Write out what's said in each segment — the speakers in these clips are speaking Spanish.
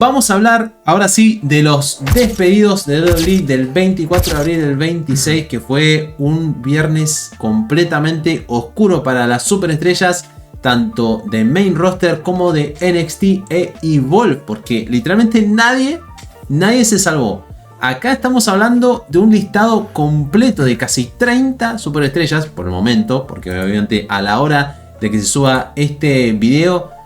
Vamos a hablar ahora sí de los despedidos de WWE del 24 de abril del 26, que fue un viernes completamente oscuro para las superestrellas, tanto de main roster como de NXT e Evolve, porque literalmente nadie se salvó. Acá estamos hablando de un listado completo de casi 30 superestrellas por el momento, porque obviamente a la hora de que se suba este video,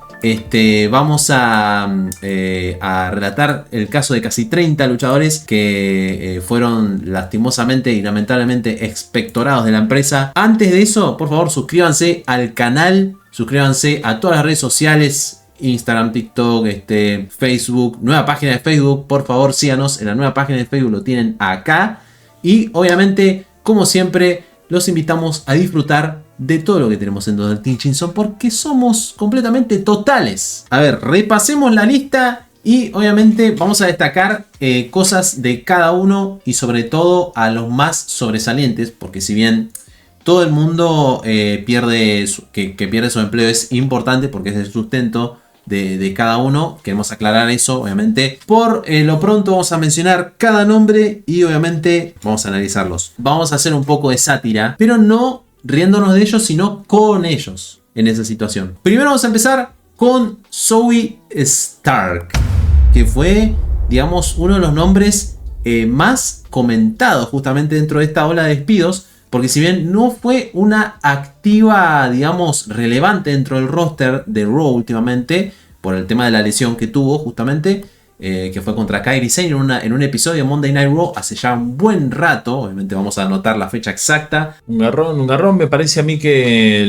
vamos a relatar el caso de casi 30 luchadores que fueron lastimosamente y lamentablemente expectorados de la empresa. Antes de eso, por favor, suscríbanse al canal, suscríbanse a todas las redes sociales, Instagram, TikTok, Facebook, nueva página de Facebook. Por favor, síganos en la nueva página de Facebook, lo tienen acá. Y obviamente, como siempre, los invitamos a disfrutar de todo lo que tenemos en Donald Tinkinson, porque somos completamente totales. A ver, repasemos la lista y obviamente vamos a destacar cosas de cada uno y sobre todo a los más sobresalientes, porque si bien todo el mundo pierde su empleo es importante porque es el sustento de cada uno, queremos aclarar eso obviamente. Por lo pronto vamos a mencionar cada nombre y obviamente vamos a analizarlos. Vamos a hacer un poco de sátira, pero no riéndonos de ellos, sino con ellos en esa situación. Primero vamos a empezar con Zoey Stark, que fue, digamos, uno de los nombres más comentados justamente dentro de esta ola de despidos, porque si bien no fue una activa, digamos, relevante dentro del roster de Raw últimamente, por el tema de la lesión que tuvo justamente, que fue contra Kairi Sane en un episodio de Monday Night Raw hace ya un buen rato. Obviamente vamos a anotar la fecha exacta. Un garrón, me parece a mí que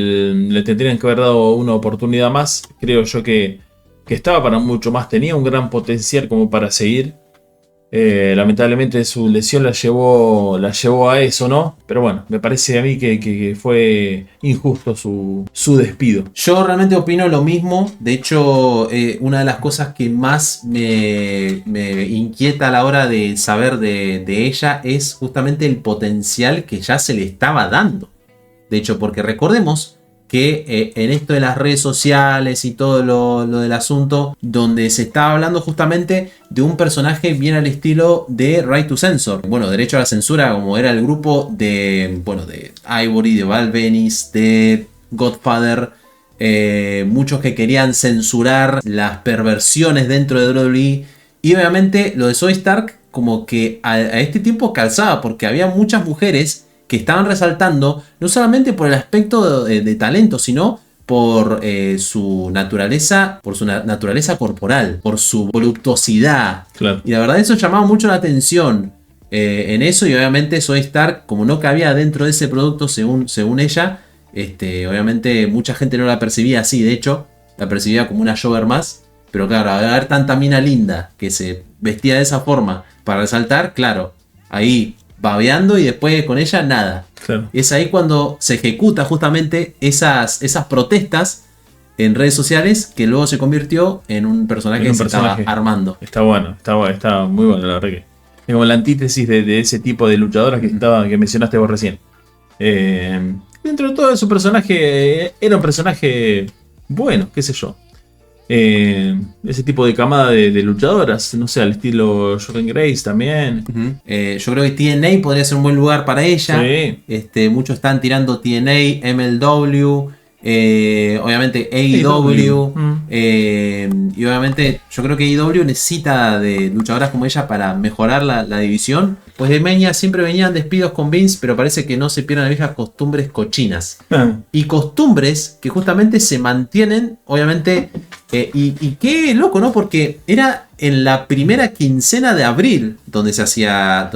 le tendrían que haber dado una oportunidad más. Creo yo que estaba para mucho más, tenía un gran potencial como para seguir. Lamentablemente su lesión la llevó a eso, ¿no? Pero bueno, me parece a mí que fue injusto su despido. Yo realmente opino lo mismo. De hecho, una de las cosas que más me inquieta a la hora de saber de ella es justamente el potencial que ya se le estaba dando. De hecho, porque recordemos que en esto de las redes sociales y todo lo del asunto, donde se estaba hablando justamente de un personaje bien al estilo de Right to Censor. Bueno, derecho a la censura, como era el grupo de Ivory, de Val Venis, de Godfather. Muchos que querían censurar las perversiones dentro de WWE. Y obviamente lo de Zoey Stark como que a este tiempo calzaba, porque había muchas mujeres que estaban resaltando no solamente por el aspecto de talento, sino por su naturaleza corporal, por su voluptuosidad. Claro. Y la verdad eso llamaba mucho la atención en eso, y obviamente Zoey Stark, como no cabía dentro de ese producto según ella, obviamente mucha gente no la percibía así. De hecho, la percibía como una jogger más. Pero claro, al haber tanta mina linda que se vestía de esa forma para resaltar, claro, ahí babeando y después con ella nada. Claro. Es ahí cuando se ejecuta justamente esas protestas en redes sociales, que luego se convirtió en un personaje que se estaba armando. Está bueno, está muy bueno, la verdad que es como la antítesis de ese tipo de luchadoras que mencionaste vos recién. Dentro de todo su personaje, era un personaje bueno, qué sé yo. Ese tipo de camada de luchadoras, no sé, al estilo Jordynne Grace también. Yo creo que TNA podría ser un buen lugar para ella. Sí. Muchos están tirando TNA, MLW, obviamente AEW. Y obviamente yo creo que AEW necesita de luchadoras como ella para mejorar la división. Pues de Mania siempre venían despidos con Vince, pero parece que no se pierden las viejas costumbres cochinas. Y costumbres que justamente se mantienen, obviamente. Y qué loco, ¿no? Porque era en la primera quincena de abril donde se hacía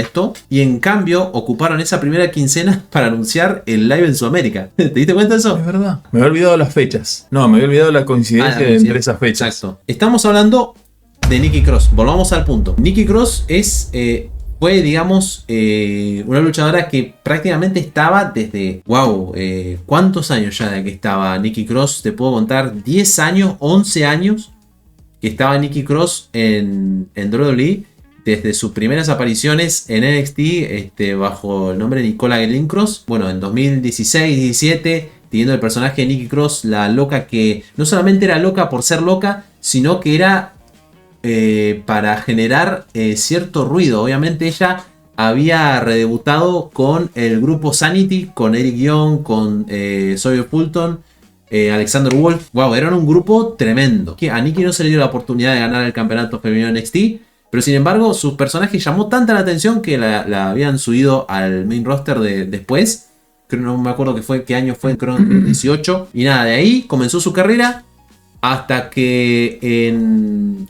esto. Y en cambio ocuparon esa primera quincena para anunciar el live en Sudamérica. ¿Te diste cuenta de eso? Es verdad. Me había olvidado las fechas. No, me había olvidado la coincidencia entre esas fechas. Exacto. Estamos hablando de Nikki Cross. Volvamos al punto. Nikki Cross fue, digamos, una luchadora que prácticamente estaba desde... ¡Wow! ¿Cuántos años ya de que estaba Nikki Cross? Te puedo contar 10 años, 11 años que estaba Nikki Cross en WWE. Desde sus primeras apariciones en NXT bajo el nombre de Nicola Glenn Cross. Bueno, en 2016-17, teniendo el personaje de Nikki Cross, la loca que no solamente era loca por ser loca, sino que era para generar cierto ruido. Obviamente ella había redebutado con el grupo Sanity, con Eric Young, con Sawyer Fulton, Alexander Wolf. Wow, eran un grupo tremendo. A Nikki no se le dio la oportunidad de ganar el campeonato femenino de NXT, pero sin embargo su personaje llamó tanta la atención que la habían subido al main roster después. Creo, no me acuerdo qué año fue, creo en 2018. Y nada, de ahí comenzó su carrera hasta que en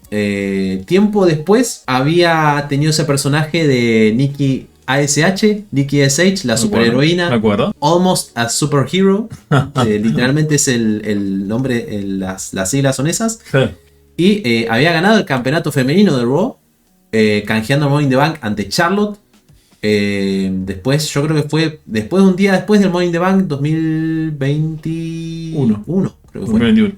tiempo después había tenido ese personaje de Nikki ASH, Nikki SH, la superheroína. Me acuerdo. Almost a Superhero. Literalmente es el nombre, las siglas son esas. Sí. Y había ganado el campeonato femenino de Raw, canjeando Money in the Bank ante Charlotte. Después, yo creo que fue después de un día después del Money in the Bank 2021. Creo que fue. 2021.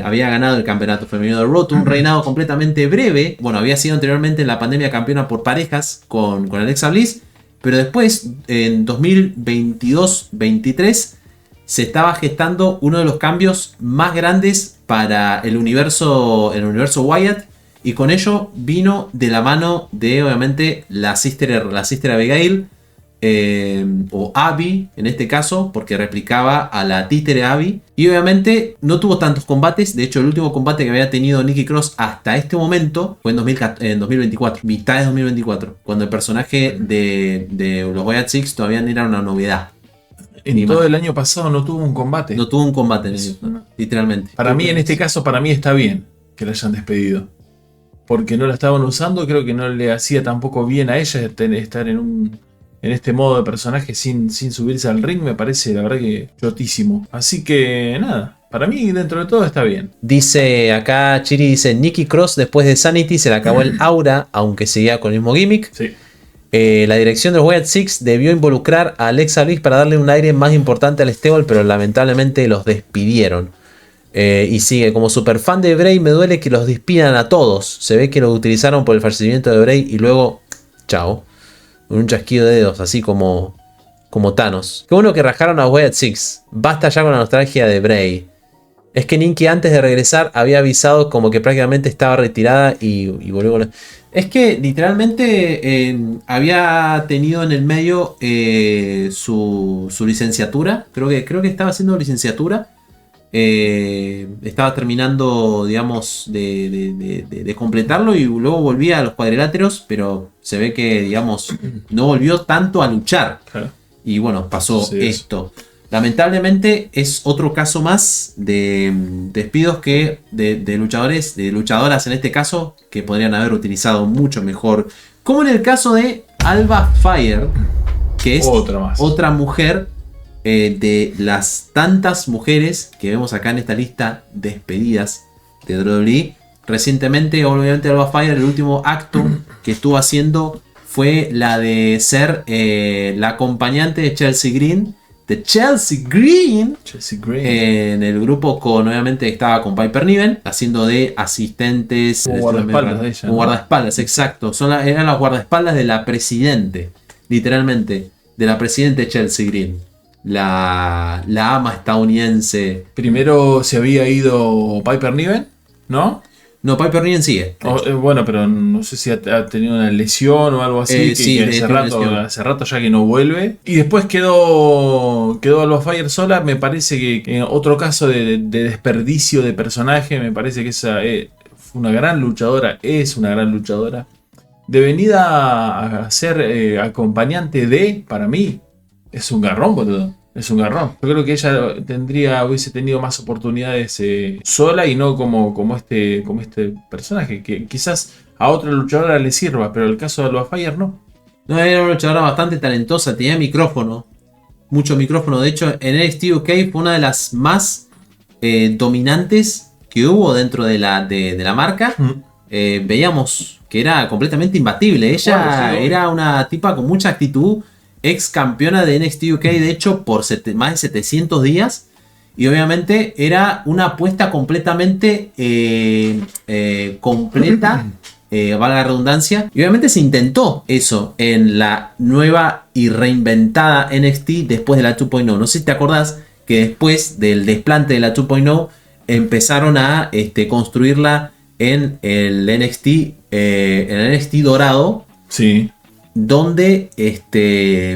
Había ganado el campeonato femenino de Raw, tuvo un reinado completamente breve. Bueno, había sido anteriormente en la pandemia campeona por parejas con Alexa Bliss, pero después, en 2022-23, se estaba gestando uno de los cambios más grandes para el universo Wyatt, y con ello vino de la mano de, obviamente, la Sister Abigail, o Abby en este caso, porque replicaba a la títere Abby. Y obviamente no tuvo tantos combates. De hecho, el último combate que había tenido Nikki Cross hasta este momento fue en 2024, mitad de 2024, cuando el personaje de los Wyatt Six todavía no era una novedad. En todo el año pasado no tuvo un combate. No tuvo un combate, literalmente. Para mí, en este caso, está bien que la hayan despedido. Porque no la estaban usando, creo que no le hacía tampoco bien a ella estar en este modo de personaje sin subirse al ring. Me parece, la verdad, que chotísimo. Así que nada, para mí dentro de todo está bien. Dice acá, Chiri dice, Nikki Cross después de Sanity se le acabó el aura, aunque seguía con el mismo gimmick. Sí. La dirección de los Wyatt Six debió involucrar a Alexa Bliss para darle un aire más importante al stable, pero lamentablemente los despidieron. Y sigue, como super fan de Bray me duele que los despidan a todos. Se ve que lo utilizaron por el fallecimiento de Bray y luego, chao. Un chasquido de dedos, así como Thanos. Qué bueno que rajaron a Wyatt Six. Basta ya con la nostalgia de Bray. Es que Nikki antes de regresar había avisado como que prácticamente estaba retirada y volvió con... Es que literalmente había tenido en el medio su licenciatura. Creo que estaba haciendo licenciatura. Estaba terminando, digamos, de completarlo y luego volvía a los cuadriláteros, pero se ve que, digamos, no volvió tanto a luchar. Claro. Y bueno, pasó esto. Eso. Lamentablemente es otro caso más de despidos que de luchadores, de luchadoras en este caso, que podrían haber utilizado mucho mejor. Como en el caso de Alba Fire, que es otra mujer de las tantas mujeres que vemos acá en esta lista despedidas de WWE. Recientemente, obviamente, Alba Fire, el último acto que estuvo haciendo fue la de ser la acompañante de Chelsea Green. De Chelsea Green. En el grupo obviamente estaba con Piper Niven, haciendo de asistentes. Como guardaespaldas de ella. Como guardaespaldas, exacto. Eran las guardaespaldas de la presidente. Literalmente. De la presidente Chelsea Green. La ama estadounidense. Primero se había ido Piper Niven, ¿no? No, Piper Niven sigue. Bueno, pero no sé si ha tenido una lesión o algo así. Sí, hace rato ya que no vuelve. Y después quedó Alba Fire sola. Me parece que en otro caso de desperdicio de personaje. Me parece que esa fue una gran luchadora. Es una gran luchadora. De venida a ser acompañante de, para mí, es un garrón, boludo. Es un garrón. Yo creo que ella hubiese tenido más oportunidades sola y no como este personaje. Que quizás a otra luchadora le sirva, pero el caso de Alba Fire no. No, era una luchadora bastante talentosa, tenía micrófono. Mucho micrófono. De hecho, en NXT UK fue una de las más dominantes que hubo dentro de la marca. Veíamos que era completamente imbatible. Ella era una tipa con mucha actitud. Ex campeona de NXT UK, de hecho, por más de 700 días. Y obviamente era una apuesta completamente completa, valga la redundancia. Y obviamente se intentó eso en la nueva y reinventada NXT después de la 2.0. No sé si te acordás que después del desplante de la 2.0 empezaron a construirla en el NXT dorado, Sí. donde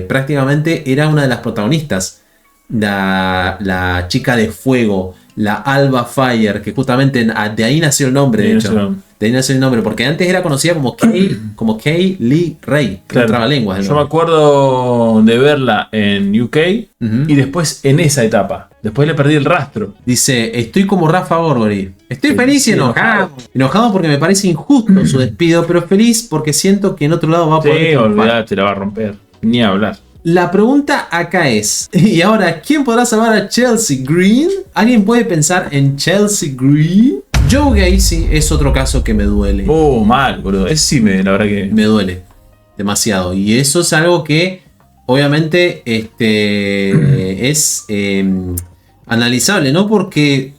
prácticamente era una de las protagonistas, la chica de fuego, la Alba Fire, que justamente de ahí nació el nombre, de hecho. De ahí nació el nombre, porque antes era conocida como Kay Lee Ray, Claro. trabalenguas. Yo me acuerdo de verla en UK y después en esa etapa. Después le perdí el rastro. Dice, estoy como Rafa Gorgori. Estoy Sí, feliz y enojado. Enojado porque me parece injusto su despido, pero feliz porque siento que en otro lado va a poder Sí, triunfar. olvidate, la va a romper. Ni hablar. La pregunta acá es, y ahora, ¿quién podrá salvar a Chelsea Green? ¿Alguien puede pensar en Chelsea Green? Joe Gacy es otro caso que me duele. Mal, boludo. Ese sí la verdad que. Me duele demasiado. Y eso es algo que obviamente es analizable, ¿no? Porque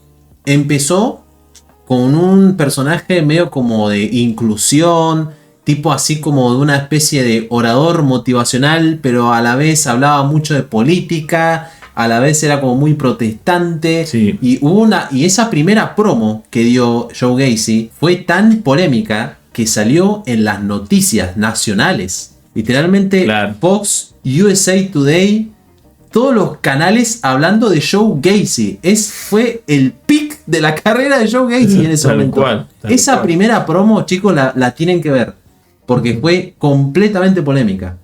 empezó con un personaje medio como de inclusión, tipo así como de una especie de orador motivacional, pero a la vez hablaba mucho de política, a la vez era como muy protestante. Sí. Y esa primera promo que dio Joe Gacy fue tan polémica que salió en las noticias nacionales. Literalmente, Claro. Fox, USA Today, todos los canales hablando de Joe Gacy. Fue el pic de la carrera de Joe Gacy en ese Tal momento. cual, tal Esa cual. primera promo, chicos, la tienen que ver. Porque fue completamente polémica.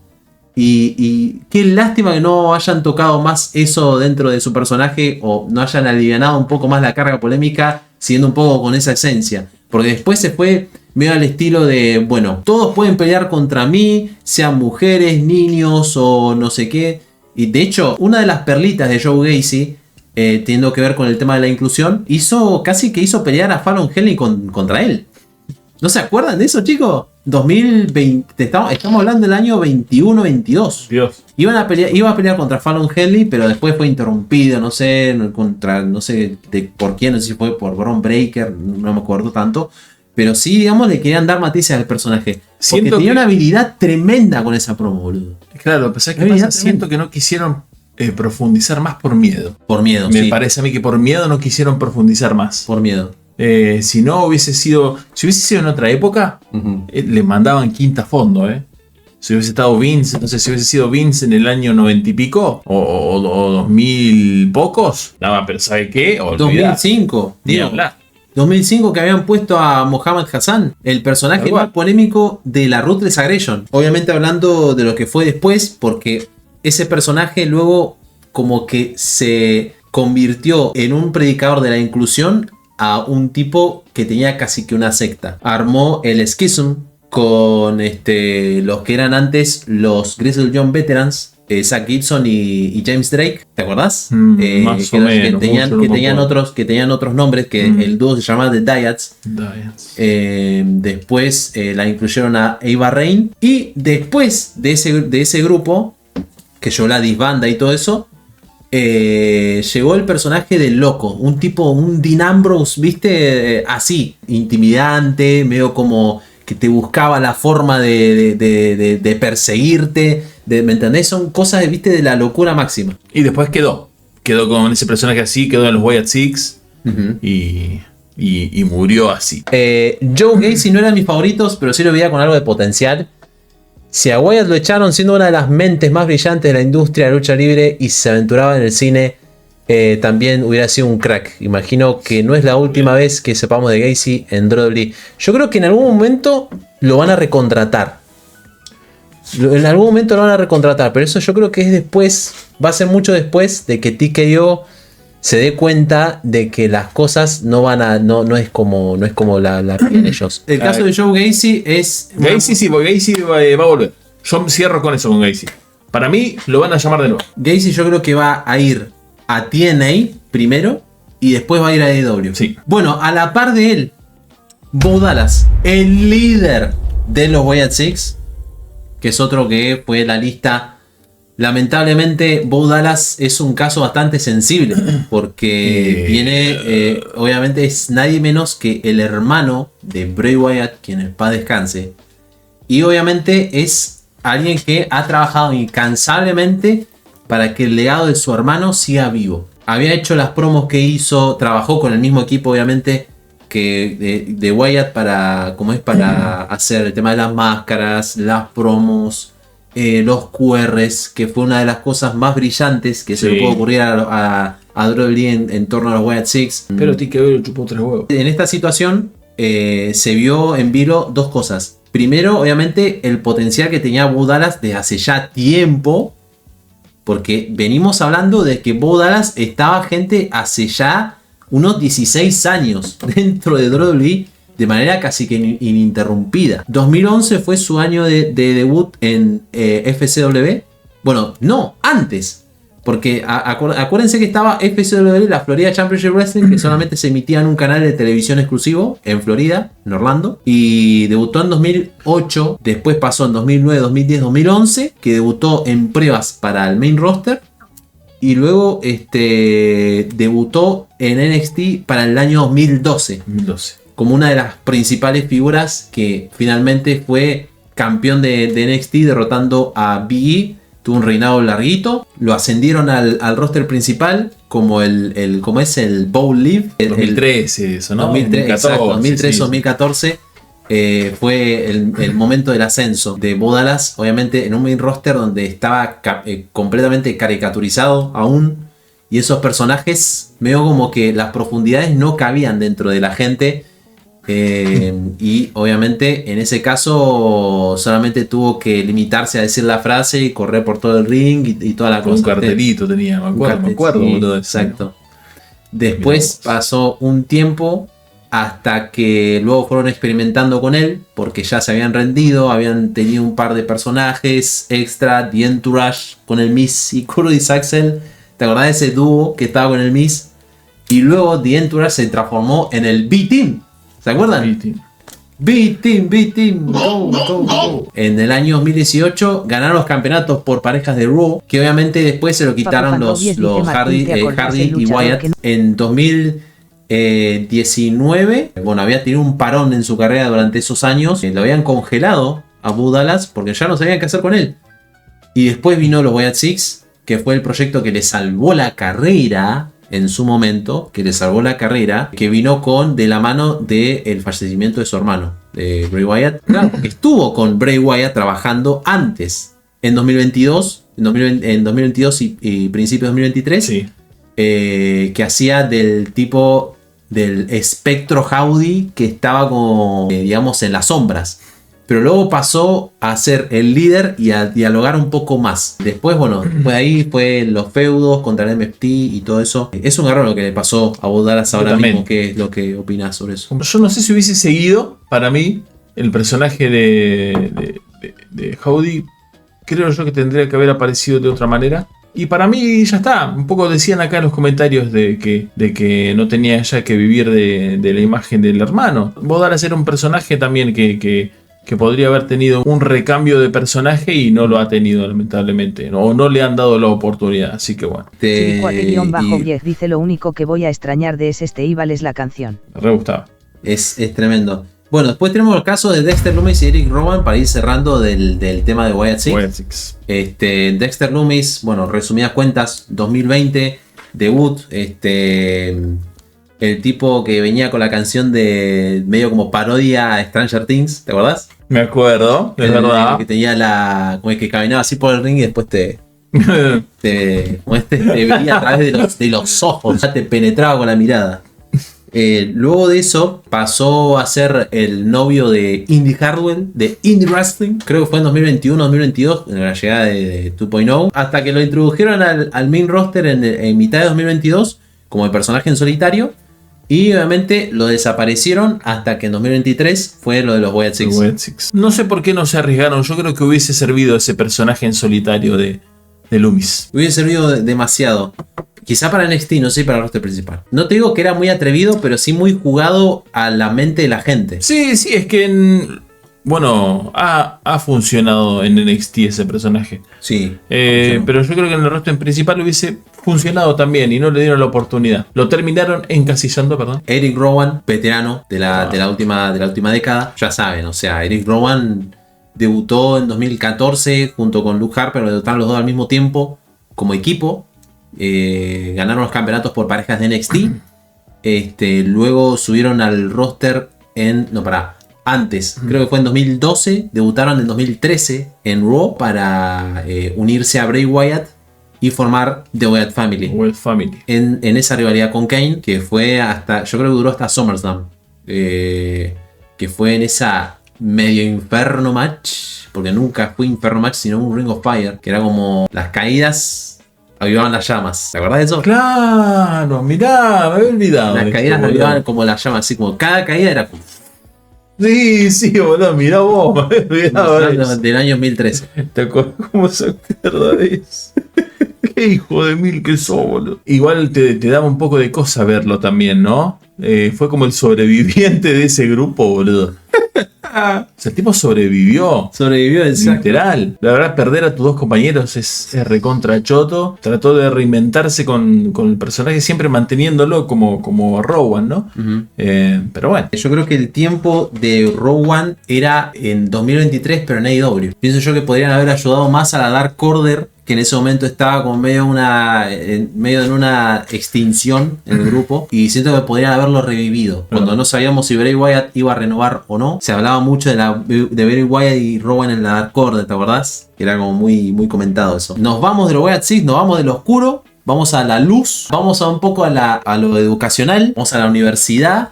Y qué lástima que no hayan tocado más eso dentro de su personaje o no hayan alivianado un poco más la carga polémica, siguiendo un poco con esa esencia. Porque después se fue medio al estilo de, bueno, todos pueden pelear contra mí, sean mujeres, niños o no sé qué. Y de hecho, una de las perlitas de Joe Gacy, teniendo que ver con el tema de la inclusión, casi que hizo pelear a Fallon Henley contra él. ¿No se acuerdan de eso, chicos? 2020, estamos hablando del año 21-22. Dios. Iba a pelear contra Fallon Henley, pero después fue interrumpido, no sé por quién, no sé si fue por Bron Breakker, no me acuerdo tanto. Pero sí, digamos, le querían dar matices al personaje. Porque Siento tenía que- una habilidad tremenda con esa promo, boludo. Claro, pero ¿sabes qué Habilidad pasa? Siento que no quisieron profundizar más por miedo. Por miedo, Me sí. parece a mí que por miedo no quisieron profundizar más. Por miedo. Si hubiese sido en otra época, Ujú. le mandaban quinta fondo, Si hubiese estado Vince, entonces si hubiese sido Vince en el año 90 y pico, o 2000 pocos, nada, pero ¿sabe qué? Olvidá. 2005. Ni digo, hablar. 2005 que habían puesto a Mohamed Hassan, el personaje Tal cual. más polémico de la Ruthless Aggression. Obviamente hablando de lo que fue después, porque ese personaje luego como que se convirtió en un predicador de la inclusión a un tipo que tenía casi que una secta. Armó el Schism con los que eran antes los Grizzled Young Veterans, Zach Gibson y James Drake, ¿te acordás? Más o menos, Que tenían otros nombres, que el dúo se llamaba The Dyads. Después la incluyeron a Ava Rain. Y después de ese grupo, que yo la disbanda y todo eso, llegó el personaje del loco. Un tipo, un Dean Ambrose, ¿viste? Así, intimidante, medio como que te buscaba la forma de perseguirte. ¿Me entendés? Son cosas, ¿viste? De la locura máxima. Y después quedó con ese personaje así, quedó en los Wyatt Six y murió así. Joe Gacy no era de mis favoritos, pero sí lo veía con algo de potencial. Si a Wyatt lo echaron siendo una de las mentes más brillantes de la industria de la lucha libre y se aventuraba en el cine, también hubiera sido un crack. Imagino que no es la última vez que sepamos de Gacy en WWE. Yo creo que en algún momento lo van a recontratar. En algún momento lo van a recontratar, pero eso yo creo que es después, va a ser mucho después de que TKO se dé cuenta de que las cosas no es como la piden ellos. El caso de Joe Gacy es... Gacy sí, porque Gacy va a volver. Yo cierro con eso con Gacy. Para mí lo van a llamar de nuevo. Gacy yo creo que va a ir a TNA primero y después va a ir a AEW. Sí. Bueno, a la par de él, Bo Dallas, el líder de los Wyatt Six, que es otro que fue la lista. Lamentablemente, Bo Dallas es un caso bastante sensible porque viene, obviamente es nadie menos que el hermano de Bray Wyatt, quien en paz descanse, y obviamente es alguien que ha trabajado incansablemente para que el legado de su hermano siga vivo. Había hecho las promos que hizo, trabajó con el mismo equipo obviamente de Wyatt para hacer el tema de las máscaras, las promos, los QRs, que fue una de las cosas más brillantes que se le puede ocurrir a WWE en torno a los Wyatt Six. Pero TKO chupó 3 huevos. En esta situación se vio en vilo dos cosas. Primero, obviamente, el potencial que tenía Bo Dallas desde hace ya tiempo. Porque venimos hablando de que Bo Dallas estaba, gente, hace ya unos 16 años dentro de WWE de manera casi que ininterrumpida. 2011 fue su año de debut en FCW. Bueno, no, antes. Porque acuérdense que estaba FCW, la Florida Championship Wrestling, que solamente se emitía en un canal de televisión exclusivo en Florida, en Orlando. Y debutó en 2008, después pasó en 2009, 2010, 2011, que debutó en pruebas para el main roster. Y luego debutó en NXT para el año 2012. Como una de las principales figuras que finalmente fue campeón de NXT derrotando a Big E. Tuvo un reinado larguito. Lo ascendieron al roster principal como como es el Bowl League. 2013 eso, ¿no? 2013-2014 fue el momento del ascenso de Bo Dallas. Obviamente en un main roster donde estaba completamente caricaturizado aún. Y esos personajes, veo como que las profundidades no cabían dentro de la gente. Y obviamente en ese caso solamente tuvo que limitarse a decir la frase y correr por todo el ring y toda la cosa. Un cartelito tenía, me acuerdo. Sí, exacto. Después pasó un tiempo hasta que luego fueron experimentando con él porque ya se habían rendido, habían tenido un par de personajes extra, The Entourage con el Miz y Curtis Axel. ¿Te acordás de ese dúo que estaba con el Miz? Y luego The Entourage se transformó en el B-Team. ¿Se acuerdan? B-Team, go. En el año 2018 ganaron los campeonatos por parejas de Raw, que obviamente después se lo quitaron los Hardy y Wyatt. En 2019, bueno, había tenido un parón en su carrera durante esos años. Lo habían congelado a Bo Dallas porque ya no sabían qué hacer con él. Y después vino los Wyatt Six, que fue el proyecto que le salvó la carrera en su momento, que vino de la mano del fallecimiento de su hermano, de Bray Wyatt. Claro, estuvo con Bray Wyatt trabajando antes, en 2022 y principios de 2023, sí. Que hacía del tipo del espectro Howdy que estaba como, digamos, en las sombras. Pero luego pasó a ser el líder y a dialogar un poco más. Después, bueno, fue ahí, fue los feudos contra el MFT y todo eso. Es un error lo que le pasó a Bo Dallas ahora mismo. ¿Qué es lo que opinas sobre eso? Yo no sé si hubiese seguido, para mí, el personaje de Howdy. Creo yo que tendría que haber aparecido de otra manera. Y para mí ya está. Un poco decían acá en los comentarios de que no tenía ya que vivir de la imagen del hermano. Bo Dallas era un personaje también que podría haber tenido un recambio de personaje y no lo ha tenido, lamentablemente. O no le han dado la oportunidad, así que bueno. Silicuate-10 dice: lo único que voy a extrañar de ese Evil es la canción. Me re gustaba. Es tremendo. Bueno, después tenemos el caso de Dexter Lumis y Eric Rowan para ir cerrando del tema de Wyatt Six. Dexter Lumis, bueno, resumidas cuentas, 2020, debut, el tipo que venía con la canción de medio como parodia a Stranger Things, ¿te acordás? Me acuerdo, es verdad. Que tenía como es que caminaba así por el ring y después te veía a través de los ojos, ya te penetraba con la mirada. Luego de eso pasó a ser el novio de Indy Hartwell, de Indie Wrestling. Creo que fue en 2021-2022, en la llegada de 2.0. Hasta que lo introdujeron al main roster en mitad de 2022 como el personaje en solitario. Y obviamente lo desaparecieron hasta que en 2023 fue lo de los Wyatt Six. No sé por qué no se arriesgaron. Yo creo que hubiese servido ese personaje en solitario de Lumis. Hubiese servido demasiado. Quizá para NXT, no sé, para el roster principal. No te digo que era muy atrevido, pero sí muy jugado a la mente de la gente. Sí, es que ha funcionado en NXT ese personaje. Sí. Pero yo creo que en el roster principal hubiese funcionado también y no le dieron la oportunidad. Lo terminaron encasillando, perdón. Eric Rowan, veterano de la última década. Ya saben, o sea, Eric Rowan debutó en 2014 junto con Luke Harper. Debutaron los dos al mismo tiempo como equipo. Ganaron los campeonatos por parejas de NXT. Luego subieron al roster antes, creo que fue en 2012, debutaron en 2013 en Raw para unirse a Bray Wyatt y formar The Wyatt Family. Wyatt Family. En esa rivalidad con Kane, que fue hasta, yo creo que duró hasta SummerSlam. Que fue en esa medio inferno match, porque nunca fue inferno match, sino un Ring of Fire, que era como las caídas avivaban las llamas. ¿Te acordás de eso? Claro, mirá, me había olvidado. Las caídas avivaban como las llamas, así como cada caída era como... Sí, boludo, mirá vos, me había olvidado del año 2013. ¿Te acuerdas cómo se acuerda de eso? Qué hijo de mil que sos, boludo. Igual te daba un poco de cosa verlo también, ¿no? Fue como el sobreviviente de ese grupo, boludo. O sea, el tipo sobrevivió. Sobrevivió, exacto. Literal. La verdad, perder a tus dos compañeros es recontra choto. Trató de reinventarse con el personaje, siempre manteniéndolo como Rowan, ¿no? Uh-huh. Pero bueno. Yo creo que el tiempo de Rowan era en 2023, pero en AEW. Pienso yo que podrían haber ayudado más a la Dark Order, que en ese momento estaba como medio en una extinción en el grupo, y siento que podrían haberlo revivido. Cuando no sabíamos si Bray Wyatt iba a renovar o no, se hablaba mucho de Bray Wyatt y Rowan en la Dark Order, ¿te acordás? Que era como muy, muy comentado eso. Nos vamos de los Wyatt Six, nos vamos de lo oscuro, vamos a la luz, vamos a un poco a lo educacional, vamos a la universidad.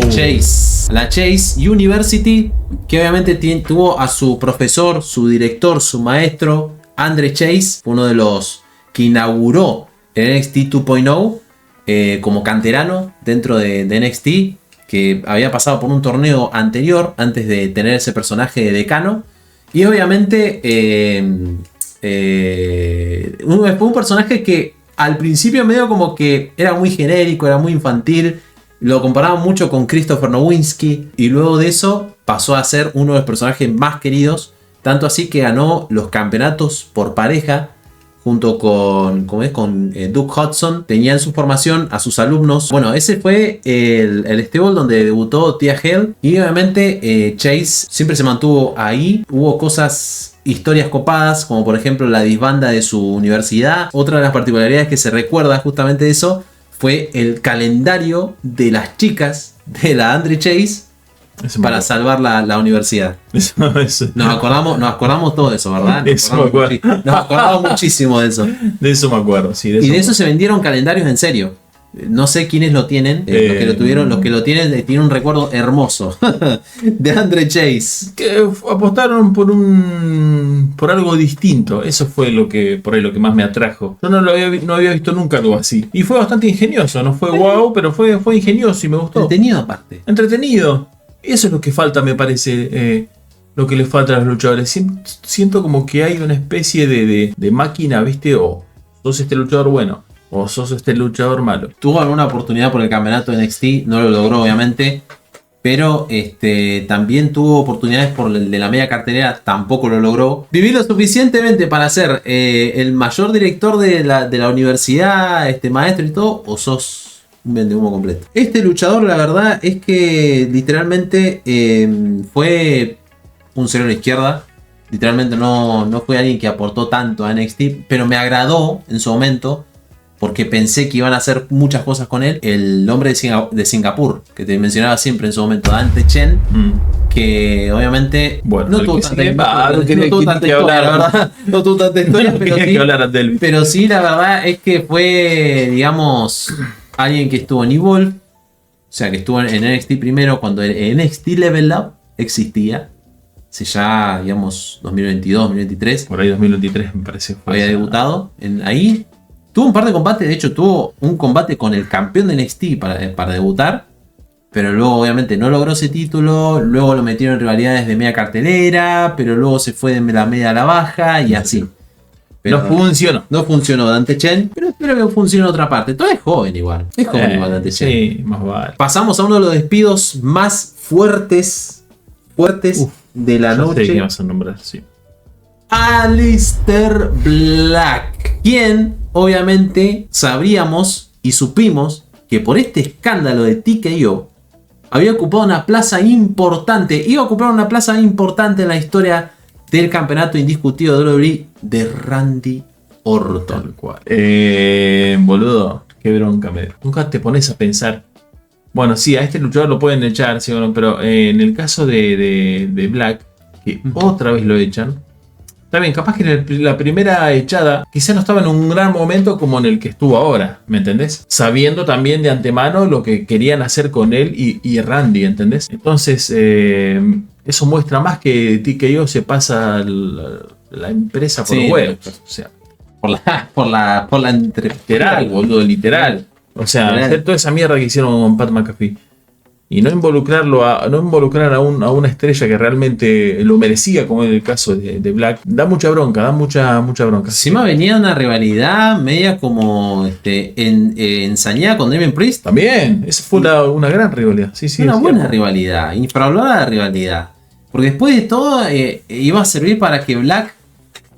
Chase. La Chase University, que obviamente tuvo a su profesor, su director, su maestro, Andre Chase, uno de los que inauguró el NXT 2.0 como canterano dentro de NXT, que había pasado por un torneo anterior antes de tener ese personaje de decano. Y obviamente fue un personaje que al principio medio como que era muy genérico, era muy infantil. Lo comparaban mucho con Christopher Nowinski, y luego de eso pasó a ser uno de los personajes más queridos. Tanto así que ganó los campeonatos por pareja junto con Duke Hudson. Tenía en su formación a sus alumnos. Bueno, ese fue el stable donde debutó Tia Hale. Y obviamente Chase siempre se mantuvo ahí. Hubo historias copadas, como por ejemplo la disbanda de su universidad. Otra de las particularidades que se recuerda justamente de eso fue el calendario de las chicas de la Andre Chase para salvar la universidad. Nos acordamos todo de eso, ¿verdad? Nos acordamos muchísimo de eso. De eso me acuerdo, sí. Y de eso se vendieron calendarios en serio. No sé quiénes lo tienen. Los que lo tienen tienen un recuerdo hermoso de Andre Chase. Que apostaron por algo distinto. Eso fue por ahí lo que más me atrajo. Yo no había visto nunca algo así. Y fue bastante ingenioso. No fue wow, pero fue ingenioso y me gustó. Entretenido aparte. Entretenido. Eso es lo que falta, me parece. Lo que le falta a los luchadores. Siento como que hay una especie de máquina, ¿viste? O sos este luchador bueno, o sos este luchador malo. Tuvo alguna oportunidad por el campeonato de NXT, no lo logró obviamente, pero también tuvo oportunidades por el de la media cartelera, tampoco lo logró. Viví lo suficientemente para ser el mayor director de la universidad, maestro y todo, o sos un vendehumo completo. Este luchador, la verdad es que literalmente fue un cero a la izquierda. Literalmente no fue alguien que aportó tanto a NXT, pero me agradó en su momento, porque pensé que iban a hacer muchas cosas con él. El hombre de Singapur, que te mencionaba siempre en su momento, Dante Chen, que obviamente no tuvo tanta historia, la verdad. No tuvo tanta historia, pero sí, la verdad es que fue, digamos, alguien que estuvo en Evolve, o sea, que estuvo en NXT primero, cuando el NXT Level Up existía. Hace ya, digamos, 2022, 2023. Por ahí 2023 me parece. Había debutado ahí. Tuvo un par de combates, de hecho tuvo un combate con el campeón de NXT para debutar, pero luego obviamente no logró ese título, luego lo metieron en rivalidades de media cartelera, pero luego se fue de la media a la baja y así. Pero no funcionó Dante Chen, pero espero que funcione en otra parte. Todo es joven igual, Dante Chen. Sí, más vale. Pasamos a uno de los despidos más fuertes de la noche. Sé que vas a nombrar, sí. Aleister Black, quien obviamente sabríamos y supimos que por este escándalo de TKO había ocupado una plaza importante, iba a ocupar una plaza importante en la historia del campeonato indiscutido de WWE de Randy Orton. Tal cual. Boludo, Qué bronca me dio. Nunca te pones a pensar. Bueno, sí, a este luchador lo pueden echar, sí, bueno, pero en el caso de Black, que otra vez lo echan. Está bien, capaz que en la primera echada quizás no estaba en un gran momento como en el que estuvo ahora, ¿me entendés? Sabiendo también de antemano lo que querían hacer con él y Randy, ¿entendés? Entonces, eso muestra más que TKO se pasa la empresa por los huevos. O sea, por la literal, boludo, literal. O sea, hacer toda esa mierda que hicieron con Pat McAfee. Y no involucrar a una estrella que realmente lo merecía, como en el caso de Black, da mucha bronca, mucha bronca. Encima venía una rivalidad media como ensañada con Damien Priest. También, esa fue una gran rivalidad. Sí, una buena rivalidad, infravalorada rivalidad. Porque después de todo iba a servir para que Black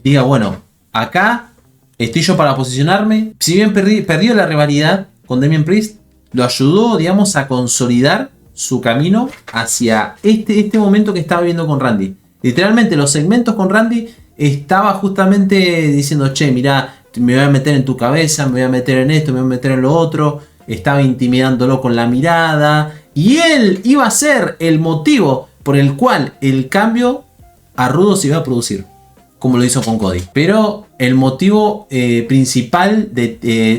diga, bueno, acá estoy yo para posicionarme. Si bien perdió la rivalidad con Damien Priest, lo ayudó, digamos, a consolidar su camino hacia este momento que estaba viendo con Randy. Literalmente los segmentos con Randy estaba justamente diciendo, che, mirá, me voy a meter en tu cabeza, me voy a meter en esto, me voy a meter en lo otro. Estaba intimidándolo con la mirada. Y él iba a ser el motivo por el cual el cambio a Rudo se iba a producir, como lo hizo con Cody. Pero el motivo principal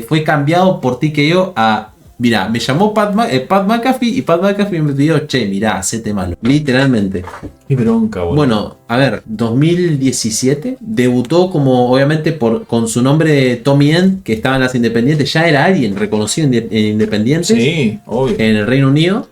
fue cambiado por TKO a... Mirá, me llamó Pat McAfee y Pat McAfee me pidió, che, mirá, hacete malo. Literalmente. Qué bronca, boludo. Bueno, a ver, 2017 debutó como, obviamente, con su nombre de Tommy End, que estaba en las Independientes. Ya era alguien reconocido en Independientes. Sí, obvio. En el Reino Unido.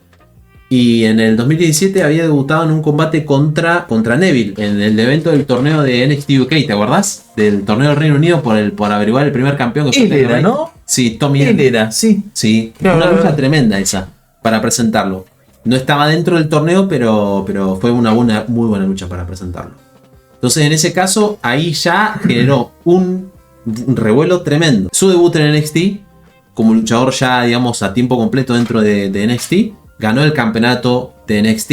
Y en el 2017 había debutado en un combate contra Neville, en el evento del torneo de NXT UK, ¿te acordás? Del torneo del Reino Unido por averiguar el primer campeón que fue. Él era, ¿no? Sí, Tommy Él era, sí. Sí, claro, una lucha tremenda esa, para presentarlo. No estaba dentro del torneo, pero fue una muy buena lucha para presentarlo. Entonces, en ese caso, ahí ya generó un revuelo tremendo. Su debut en NXT, como luchador ya, digamos, a tiempo completo dentro de NXT. Ganó el campeonato de NXT,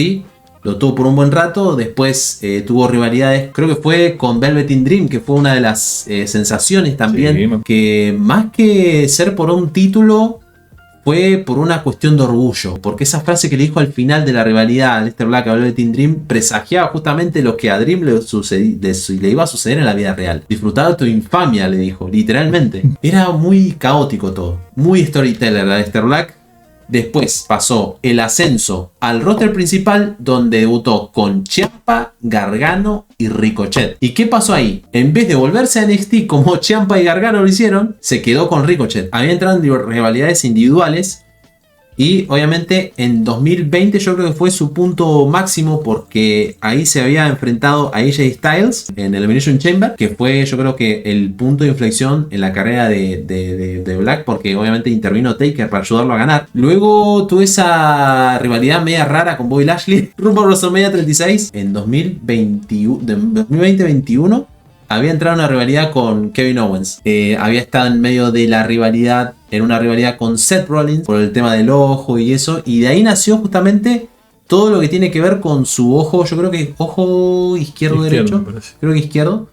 lo tuvo por un buen rato, después tuvo rivalidades, creo que fue con Velveteen Dream, que fue una de las sensaciones también, sí, que más que ser por un título, fue por una cuestión de orgullo, porque esa frase que le dijo al final de la rivalidad a Aleister Black a Velveteen Dream presagiaba justamente lo que a Dream le iba a suceder en la vida real. Disfrutaba de tu infamia, le dijo, literalmente. Era muy caótico todo, muy storyteller Aleister Black. Después pasó el ascenso al roster principal, donde debutó con Ciampa, Gargano y Ricochet. ¿Y qué pasó ahí? En vez de volverse a NXT como Ciampa y Gargano lo hicieron, se quedó con Ricochet. Había entrado en rivalidades individuales. Y obviamente en 2020 yo creo que fue su punto máximo, porque ahí se había enfrentado a AJ Styles en el Elimination Chamber, que fue yo creo que el punto de inflexión en la carrera de Black, porque obviamente intervino Taker para ayudarlo a ganar. Luego tuve esa rivalidad media rara con Bobby Lashley rumbo a WrestleMania 36 en 2020-21. Había entrado en una rivalidad con Kevin Owens. Había estado en medio de la rivalidad, en una rivalidad con Seth Rollins por el tema del ojo y eso. Y de ahí nació justamente todo lo que tiene que ver con su ojo. Yo creo que ojo izquierdo derecho. Creo que izquierdo.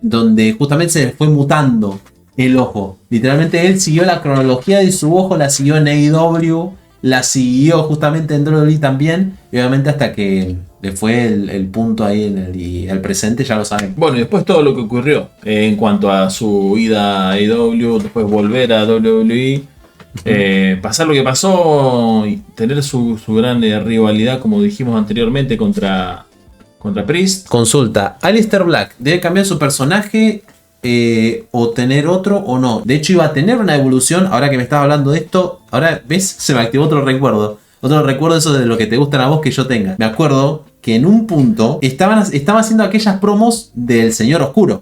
Donde justamente se fue mutando el ojo. Literalmente él siguió la cronología de su ojo, la siguió en AEW, la siguió justamente en WWE también. Y obviamente hasta que le fue el punto ahí y al presente, ya lo saben. Bueno, y después todo lo que ocurrió en cuanto a su ida a AEW, después volver a WWE, pasar lo que pasó y tener su gran rivalidad, como dijimos anteriormente, contra Priest. Consulta, Aleister Black ¿debe cambiar su personaje o tener otro o no? De hecho iba a tener una evolución, ahora que me estaba hablando de esto, ahora ves, se me activó otro recuerdo. Otro recuerdo, eso de lo que te gustan a vos que yo tenga. Me acuerdo que en un punto estaba haciendo aquellas promos del Señor Oscuro.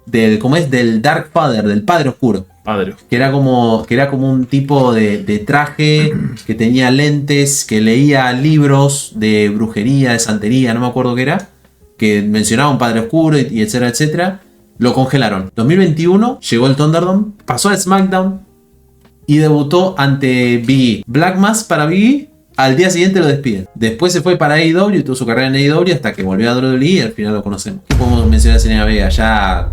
Del Dark Father, del Padre Oscuro. Padre. Que era como un tipo de traje, que tenía lentes, que leía libros de brujería, de santería, no me acuerdo qué era. Que mencionaba un Padre Oscuro y etcétera, etcétera. Lo congelaron. 2021 llegó el Thunderdome, pasó a SmackDown y debutó ante Big E. Black Mass para Big E. Al día siguiente lo despiden. Después se fue para AEW y tuvo su carrera en AEW hasta que volvió a WWE y al final lo conocemos. Podemos mencionar a Zelina Vega, ya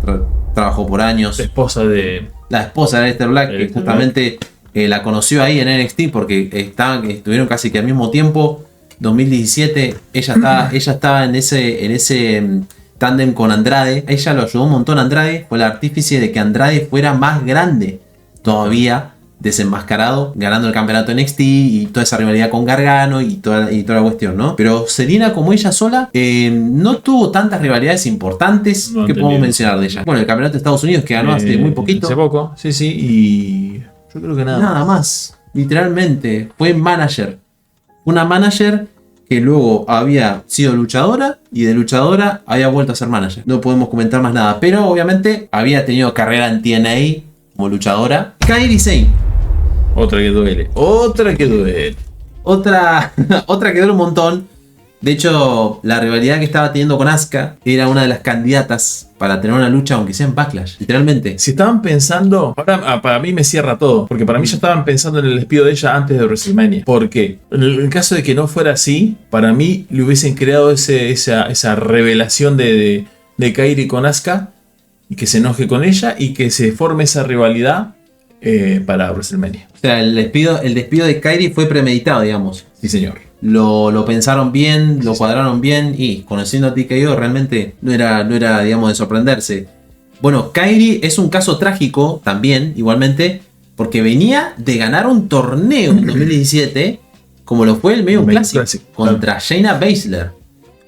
trabajó por años. La esposa de Aleister Black, que justamente la conoció ahí en NXT porque estuvieron casi que al mismo tiempo. 2017, ella estaba en ese tándem con Andrade. Ella lo ayudó un montón a Andrade. Fue el artífice de que Andrade fuera más grande todavía, desenmascarado, ganando el campeonato NXT y toda esa rivalidad con Gargano y toda la cuestión, ¿no? Pero Zelina, como ella sola, no tuvo tantas rivalidades importantes que podemos mencionar de ella. Bueno, el campeonato de Estados Unidos que ganó hace muy poquito. Hace poco, sí, y yo creo que nada más. Literalmente, fue manager. Una manager que luego había sido luchadora y de luchadora había vuelto a ser manager. No podemos comentar más nada, pero obviamente había tenido carrera en TNA como luchadora. Kairi Sane. Otra que duele. Otra que duele un montón. De hecho, la rivalidad que estaba teniendo con Asuka era una de las candidatas para tener una lucha, aunque sea en Backlash, literalmente. Si estaban pensando, ahora para mí me cierra todo, porque para mí ya estaban pensando en el despido de ella antes de WrestleMania. Porque en el caso de que no fuera así, para mí le hubiesen creado esa revelación de Kairi con Asuka, y que se enoje con ella y que se forme esa rivalidad para WrestleMania. O sea, el despido de Kairi fue premeditado, digamos. Sí, señor. Lo pensaron bien, lo cuadraron bien y conociendo a TKO realmente no era, digamos, de sorprenderse. Bueno, Kairi es un caso trágico también, igualmente, porque venía de ganar un torneo en 2017, como lo fue el Medio Clásico, contra Shayna Baszler.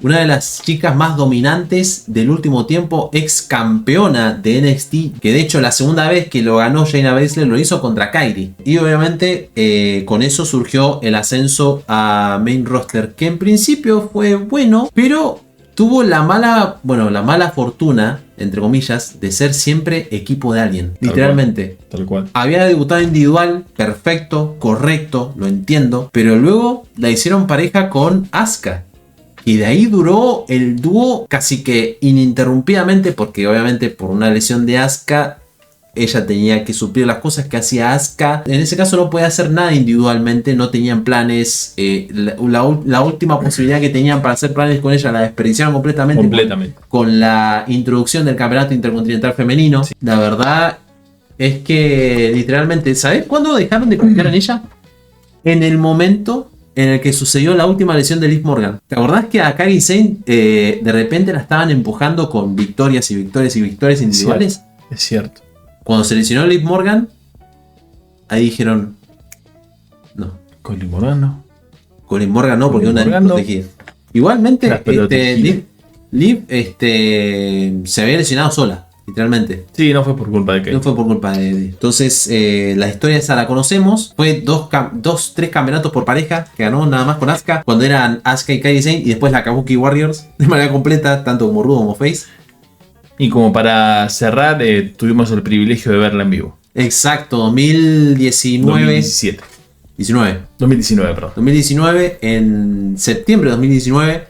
Una de las chicas más dominantes del último tiempo, ex campeona de NXT, que de hecho la segunda vez que lo ganó Shayna Baszler lo hizo contra Kairi. Y obviamente con eso surgió el ascenso a main roster, que en principio fue bueno, pero tuvo la mala fortuna, entre comillas, de ser siempre equipo de alguien. Literalmente. Tal cual. Había debutado individual, perfecto, correcto, lo entiendo, pero luego la hicieron pareja con Asuka. Y de ahí duró el dúo casi que ininterrumpidamente, porque obviamente por una lesión de Asuka, ella tenía que suplir las cosas que hacía Asuka. En ese caso no podía hacer nada individualmente, no tenían planes. La última posibilidad que tenían para hacer planes con ella la desperdiciaron completamente. Con la introducción del campeonato intercontinental femenino. Sí. La verdad es que literalmente, ¿sabes cuándo dejaron de confiar en ella? En el momento en el que sucedió la última lesión de Liv Morgan. ¿Te acordás que a Kairi Sane de repente la estaban empujando con victorias individuales? Es cierto. Cuando se lesionó Liv Morgan, ahí dijeron, no. Con Liv Morgan no. Con Liv Morgan no, porque una protegida. Igualmente, Liv se había lesionado sola. Literalmente. Sí, no fue por culpa de Kairi. No fue por culpa de. Entonces, la historia esa la conocemos. Fue 3 campeonatos por pareja que ganó nada más con Asuka. Cuando eran Asuka y Kairi Sane. Y después la Kabuki Warriors de manera completa, tanto como Rudo como Face. Y como para cerrar, tuvimos el privilegio de verla en vivo. Exacto, 2019. 2019, en septiembre de 2019.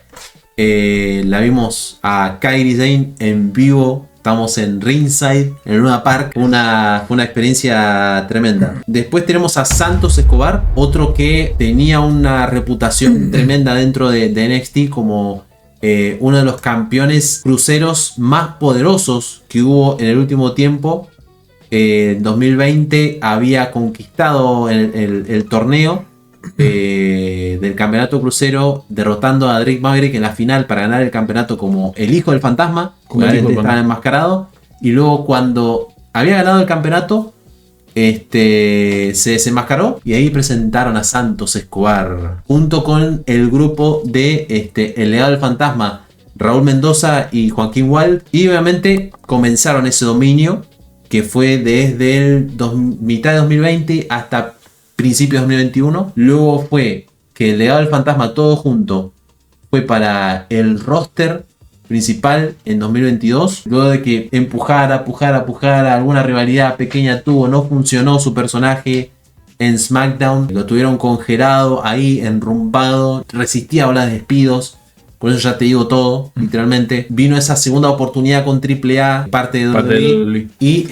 La vimos a Kairi Sane en vivo. Estamos en ringside, en Luna Park. Fue una experiencia tremenda. Después tenemos a Santos Escobar, otro que tenía una reputación tremenda dentro de NXT como uno de los campeones cruceros más poderosos que hubo en el último tiempo. En 2020 había conquistado el torneo del campeonato crucero, derrotando a Drake Maverick en la final para ganar el campeonato como el hijo del fantasma. Estaba enmascarado. Y luego, cuando había ganado el campeonato, se desenmascaró. Y ahí presentaron a Santos Escobar junto con el grupo de el legado del fantasma, Raúl Mendoza y Joaquín Wald. Y obviamente comenzaron ese dominio que fue desde mitad de 2020 hasta principios de 2021. Luego fue que el legado del fantasma todo junto fue para el roster principal en 2022. Luego de que empujara alguna rivalidad pequeña tuvo, no funcionó su personaje en SmackDown, lo tuvieron congelado ahí, enrumbado, resistía olas de despidos. Por eso ya te digo todo, literalmente. Vino esa segunda oportunidad con AAA, parte de WWE, y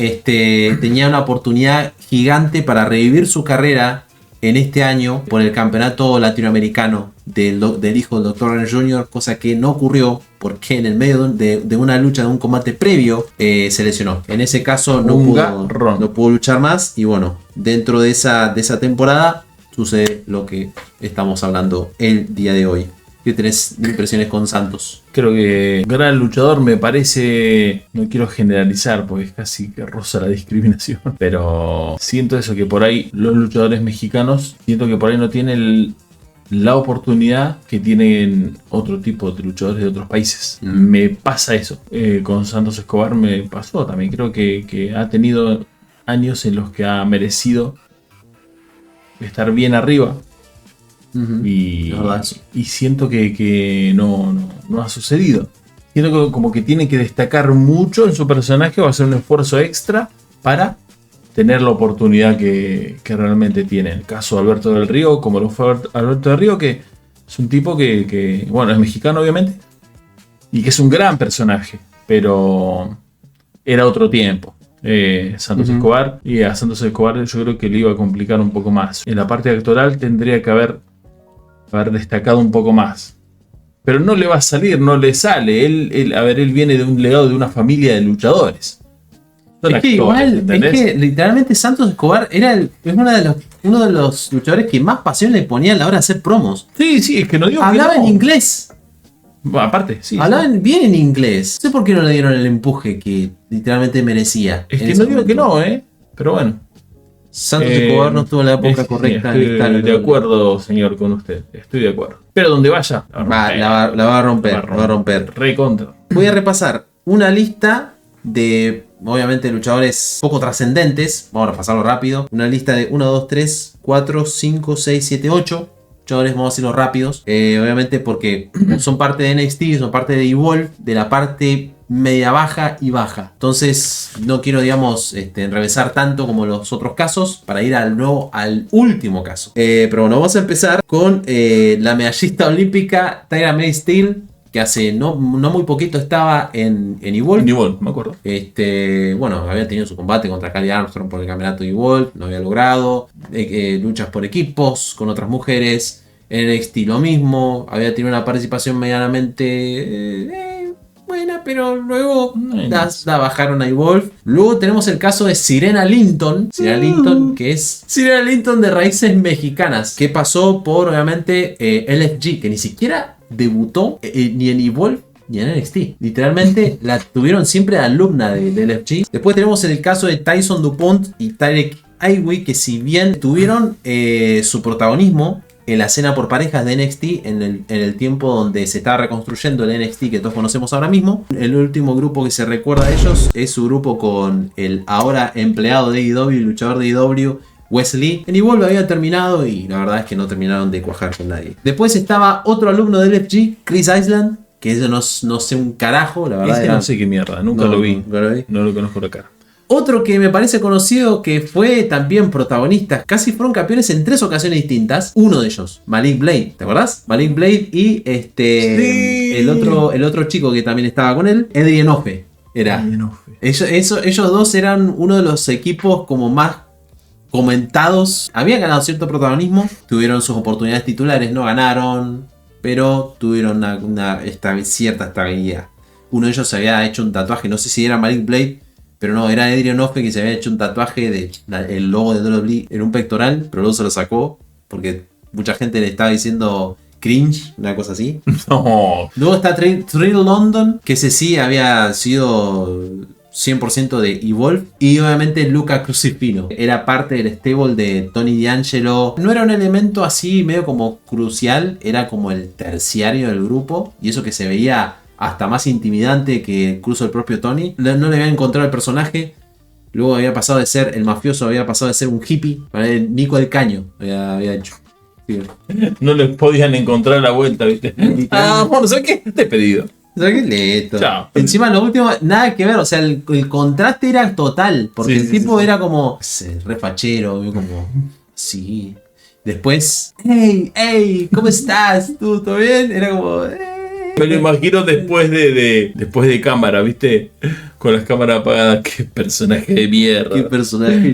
tenía una oportunidad gigante para revivir su carrera en este año por el campeonato latinoamericano del hijo del Dr. René Jr., cosa que no ocurrió porque en el medio de una lucha, de un combate previo, se lesionó. En ese caso no pudo luchar más y bueno, dentro de esa temporada sucede lo que estamos hablando el día de hoy. ¿Qué tenés de impresiones con Santos? Creo que gran luchador, me parece, no quiero generalizar porque es casi que roza la discriminación, pero siento eso, que por ahí los luchadores mexicanos, siento que por ahí no tienen la oportunidad que tienen otro tipo de luchadores de otros países. Me pasa eso. Con Santos Escobar me pasó también. Creo que ha tenido años en los que ha merecido estar bien arriba. Y siento que no ha sucedido. Siento que como que tiene que destacar mucho en su personaje o hacer un esfuerzo extra para tener la oportunidad que realmente tiene. En el caso de Alberto del Río, como lo fue Alberto del Río, que es un tipo que bueno, es mexicano obviamente, y que es un gran personaje, pero era otro tiempo. Santos Escobar, y a Santos Escobar yo creo que le iba a complicar un poco más. En la parte actoral tendría que haber destacado un poco más, pero no le va a salir, no le sale. Él viene de un legado de una familia de luchadores. Es que literalmente Santos Escobar es uno de los luchadores que más pasión le ponía a la hora de hacer promos. Sí, es que no digo hablaba que no. en inglés. Bueno, aparte, sí. Hablaban bien en inglés. No sé por qué no le dieron el empuje que literalmente merecía. Es que no digo que no, pero bueno. Santos Escobar no estuvo en la época correcta. Estoy de acuerdo, señor, con usted. Estoy de acuerdo. Pero donde vaya, la va a romper. Recontra. Voy a repasar una lista de, obviamente, luchadores poco trascendentes. Vamos a pasarlo rápido. Una lista de 1, 2, 3, 4, 5, 6, 7, 8 luchadores. Vamos a decirlo rápidos. Obviamente porque son parte de NXT, son parte de Evolve, de la parte media baja y baja. Entonces no quiero, digamos, enrevesar tanto como los otros casos para ir al último caso. Pero bueno, vamos a empezar con la medallista olímpica Tyra May Steele, que hace no muy poquito estaba en Evolve. En Evolve, me acuerdo. Bueno, había tenido su combate contra Kelly Armstrong por el campeonato de Evolve, no había logrado. Luchas por equipos con otras mujeres. En NXT lo mismo, había tenido una participación medianamente buena, pero luego la bajaron a Evolve. Luego tenemos el caso de Sirena Linton. Sirena Linton, que es Sirena Linton de raíces mexicanas, que pasó por, obviamente, LFG, que ni siquiera debutó ni en Evolve ni en NXT. Literalmente la tuvieron siempre alumna de LFG. Después tenemos el caso de Tyson DuPont y Tarek Iwi, que si bien tuvieron su protagonismo en la escena por parejas de NXT en el tiempo donde se estaba reconstruyendo el NXT que todos conocemos ahora mismo, el último grupo que se recuerda de ellos es su grupo con el ahora empleado de AEW, luchador de AEW, Wesley. En Evolve había terminado y la verdad es que no terminaron de cuajar con nadie. Después estaba otro alumno del LFG, Chris Island, que eso no sé un carajo, la verdad. No sé qué mierda, nunca lo vi. No lo conozco la cara. Otro que me parece conocido, que fue también protagonista, casi fueron campeones en 3 ocasiones distintas. Uno de ellos, Malik Blade, ¿te acordás? Malik Blade y sí. el otro chico que también estaba con él, Adrian Ofe. Ellos dos eran uno de los equipos como más comentados. Habían ganado cierto protagonismo, tuvieron sus oportunidades titulares, no ganaron, pero tuvieron cierta estabilidad. Uno de ellos se había hecho un tatuaje, no sé si era Malik Blade, pero no, era Adrian Ofe, que se había hecho un tatuaje del logo de WWE en un pectoral, pero luego se lo sacó porque mucha gente le estaba diciendo cringe, una cosa así. No. Luego está Trill London, que ese sí había sido 100% de Evolve. Y obviamente Luca Crucifino. Era parte del stable de Tony D'Angelo. No era un elemento así medio como crucial, era como el terciario del grupo. Y eso que se veía hasta más intimidante que incluso el propio Tony. No le había encontrado el personaje. Luego había pasado de ser el mafioso, había pasado de ser un hippie. Nico del Caño había hecho. Sí. No les podían encontrar la vuelta, ¿viste? Bueno, ¿sabes qué? Despedido. ¿Sabes qué? Leto. Chao. Encima lo último, nada que ver. O sea, el contraste era total. Porque el tipo era como re fachero, como sí. Después, hey, ¿cómo estás? ¿Tú todo bien? Era como, Me lo imagino después de cámara, ¿viste? Con las cámaras apagadas. Qué personaje de mierda.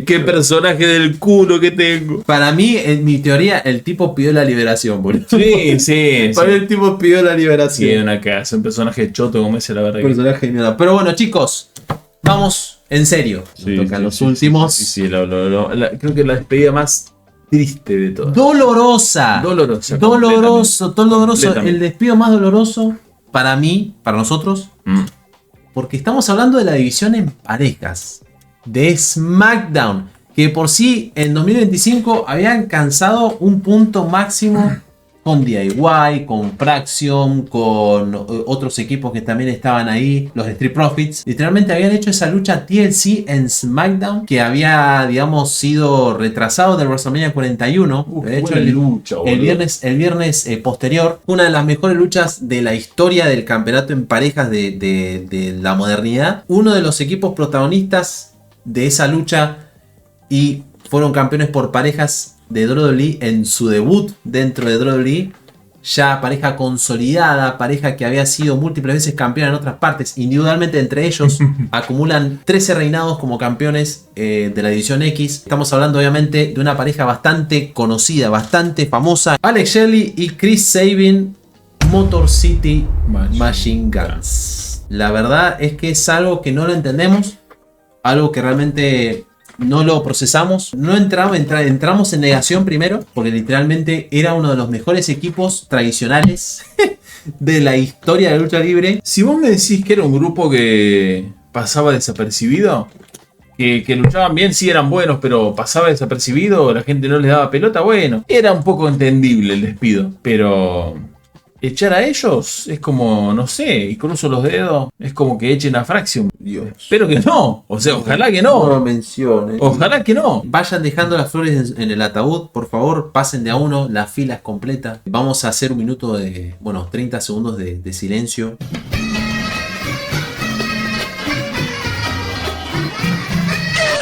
Qué personaje del culo que tengo. Para mí, en mi teoría, el tipo pidió la liberación, boludo. Sí. Para mí el tipo pidió la liberación. Sí, una casa, un personaje choto como ese, la verdad. Personaje de mierda. Pero bueno, chicos, vamos en serio. Sí, Nos tocan sí, los sí, últimos. Sí, creo que la despedida más triste de todas. Doloroso. Completamente. El despido más doloroso para mí, para nosotros. Porque estamos hablando de la división en parejas. De SmackDown. Que por sí en 2025 habían alcanzado un punto máximo con DIY, con Praxium, con otros equipos que también estaban ahí, los Street Profits. Literalmente habían hecho esa lucha TLC en SmackDown que había, digamos, sido retrasado del WrestleMania 41. De hecho, el viernes posterior, una de las mejores luchas de la historia del campeonato en parejas de la modernidad. Uno de los equipos protagonistas de esa lucha y fueron campeones por parejas de WWE en su debut dentro de WWE. Ya pareja consolidada, pareja que había sido múltiples veces campeona en otras partes. Individualmente entre ellos acumulan 13 reinados como campeones de la división X. Estamos hablando obviamente de una pareja bastante conocida, bastante famosa. Alex Shelley y Chris Sabin, Motor City Machine Guns. La verdad es que es algo que no lo entendemos. Algo que realmente no lo procesamos. No entramos en negación primero, porque literalmente era uno de los mejores equipos tradicionales de la historia de la lucha libre. Si vos me decís que era un grupo que pasaba desapercibido, que luchaban bien, sí eran buenos, pero pasaba desapercibido, la gente no les daba pelota, bueno, era un poco entendible el despido, pero echar a ellos es como, no sé, y cruzo los dedos, es como que echen a Praxium. Dios. Espero que no, o sea, ojalá que no. No lo menciones. Ojalá que no. Vayan dejando las flores en el ataúd, por favor, pasen de a uno, la fila es completa. Vamos a hacer un minuto de, 30 segundos de silencio.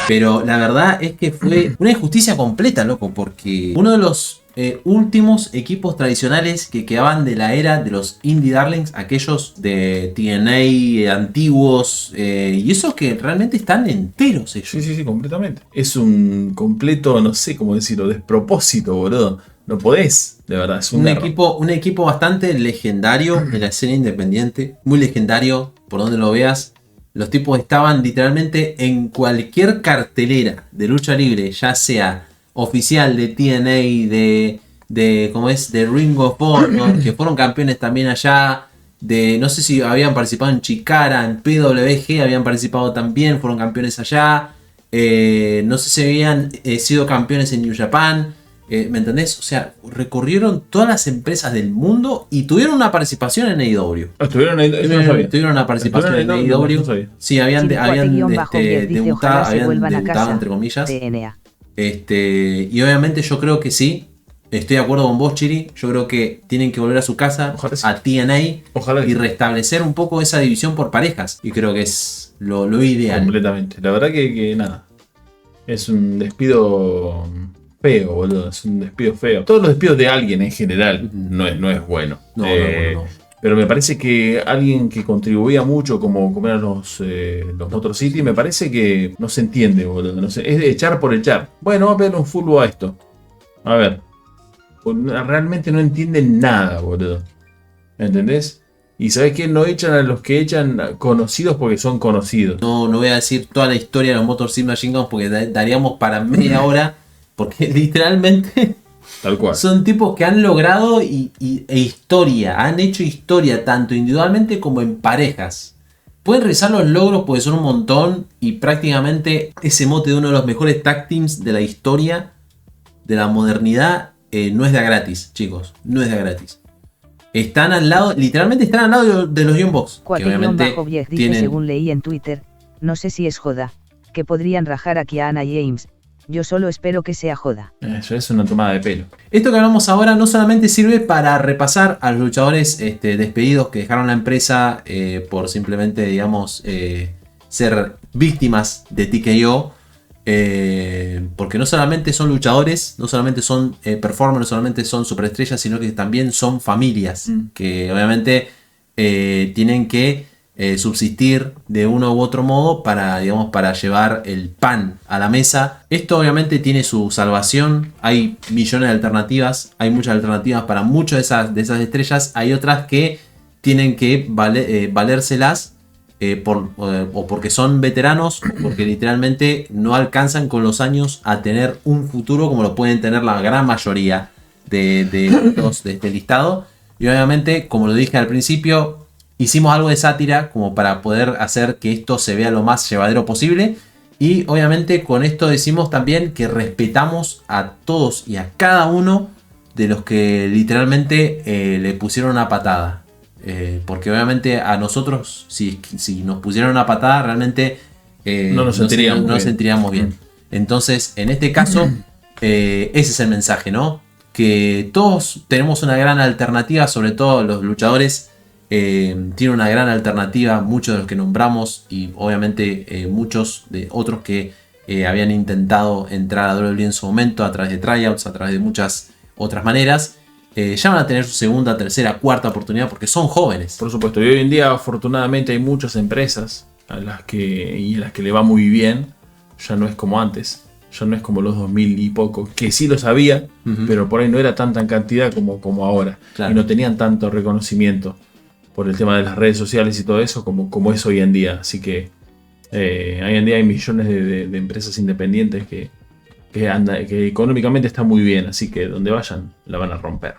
Pero la verdad es que fue una injusticia completa, loco, porque uno de los últimos equipos tradicionales que quedaban de la era de los Indie Darlings, aquellos de TNA antiguos, y esos que realmente están enteros ellos. Sí, completamente. Es un completo, no sé cómo decirlo, despropósito, boludo. No podés, de verdad, es un equipo bastante legendario en la escena independiente, muy legendario, por donde lo veas. Los tipos estaban literalmente en cualquier cartelera de lucha libre, ya sea oficial de TNA, de Ring of Honor, que fueron campeones también allá, no sé si habían participado en Chikara, en PWG habían participado también, fueron campeones allá, no sé si habían sido campeones en New Japan. ¿Me entendés? O sea, recorrieron todas las empresas del mundo y tuvieron una participación en AEW. Tuvieron una participación en AEW. Sí, habían debutado entre comillas. Y obviamente yo creo que sí. Estoy de acuerdo con vos, Chiri. Yo creo que tienen que volver a su casa, a TNA, y restablecer un poco esa división por parejas. Y creo que es lo ideal. Completamente. La verdad que nada. Es un despido feo, boludo. Es un despido feo. Todos los despidos de alguien en general no es bueno. No. Pero me parece que alguien que contribuía mucho, como eran los Motor City, me parece que no se entiende, boludo. No sé, es de echar por echar. Bueno, vamos a ver un fútbol a esto. A ver. Realmente no entienden nada, boludo. ¿Entendés? Y ¿sabés qué? No echan a los que echan conocidos porque son conocidos. No voy a decir toda la historia de los Motor City Machine Guns porque daríamos para media hora. Porque literalmente tal cual. Son tipos que han logrado han hecho historia tanto individualmente como en parejas. Pueden revisar los logros porque son un montón y prácticamente ese mote de uno de los mejores tag teams de la historia de la modernidad no es de a gratis, chicos, no es de a gratis. Están al lado, literalmente están al lado de los Young Bucks. Que obviamente dice, según leí en Twitter, no sé si es joda, que podrían rajar aquí a Anna James. Yo solo espero que sea joda. Eso es una tomada de pelo. Esto que hablamos ahora no solamente sirve para repasar a los luchadores despedidos que dejaron la empresa por simplemente, digamos, ser víctimas de TKO. Porque no solamente son luchadores, no solamente son performers, no solamente son superestrellas, sino que también son familias. Que obviamente tienen que subsistir de uno u otro modo para llevar el pan a la mesa. Esto obviamente tiene su salvación. Hay millones de alternativas. Hay muchas alternativas para muchas de esas estrellas. Hay otras que tienen que valérselas o porque son veteranos, o porque literalmente no alcanzan con los años a tener un futuro como lo pueden tener la gran mayoría de este listado. Y obviamente, como lo dije al principio, hicimos algo de sátira como para poder hacer que esto se vea lo más llevadero posible. Y obviamente con esto decimos también que respetamos a todos y a cada uno de los que literalmente le pusieron una patada. Porque obviamente a nosotros, si nos pusieran una patada, realmente no nos sentiríamos bien. Entonces, en este caso, ese es el mensaje, ¿no? Que todos tenemos una gran alternativa, sobre todo los luchadores tienen una gran alternativa, muchos de los que nombramos y obviamente muchos de otros que habían intentado entrar a WWE en su momento a través de tryouts, a través de muchas otras maneras. Ya van a tener su segunda, tercera, cuarta oportunidad porque son jóvenes. Por supuesto, y hoy en día afortunadamente hay muchas empresas a las que le va muy bien. Ya no es como antes, ya no es como los 2000 y poco, que sí lo sabía, pero por ahí no era tanta en cantidad como ahora. Claro. Y no tenían tanto reconocimiento por el tema de las redes sociales y todo eso como es hoy en día. Así que hoy en día hay millones de empresas independientes que económicamente están muy bien, así que donde vayan la van a romper.